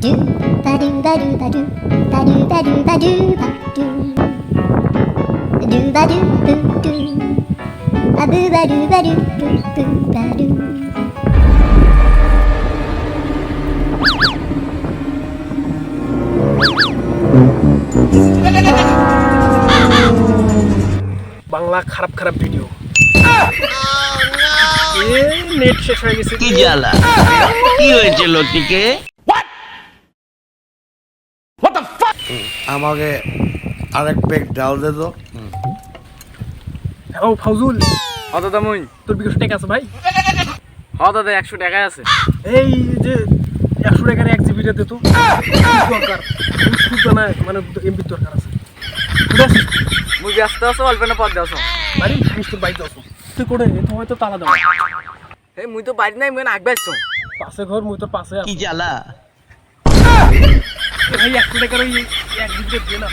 do ba do ba do ba do ba do ba do ba do ba do do ba do boo do ba boo ba do ba do boo boo ba do. Bangla খারাপ খারাপ video net শেষ হয়ে গেছে কি জ্বালা কি হয়েছে লতিকে আমাকে আরেক প্যাক ডাল দে তো। ও ফাউজুল হত দামুই তোর বিকাশ টাকা আছে ভাই? হত দাদা 100 টাকা আছে। এই যে 100 টাকার এক জিবি দে তো দরকার না মানে এমবি দরকার আছে। মুই ব্যস্ত আছো অল্প না পদ দাও বাড়ি মিস্টার বাইক দাও তুই করে তো হয়তো তালা দাও। এই মুই তো বাড়ি নাই মুই আগ বাইছো পাশে ঘর মুই তো পাশে কি আছি জ্বালা ভাই 100 টাকার ওই এক জিবি দে না।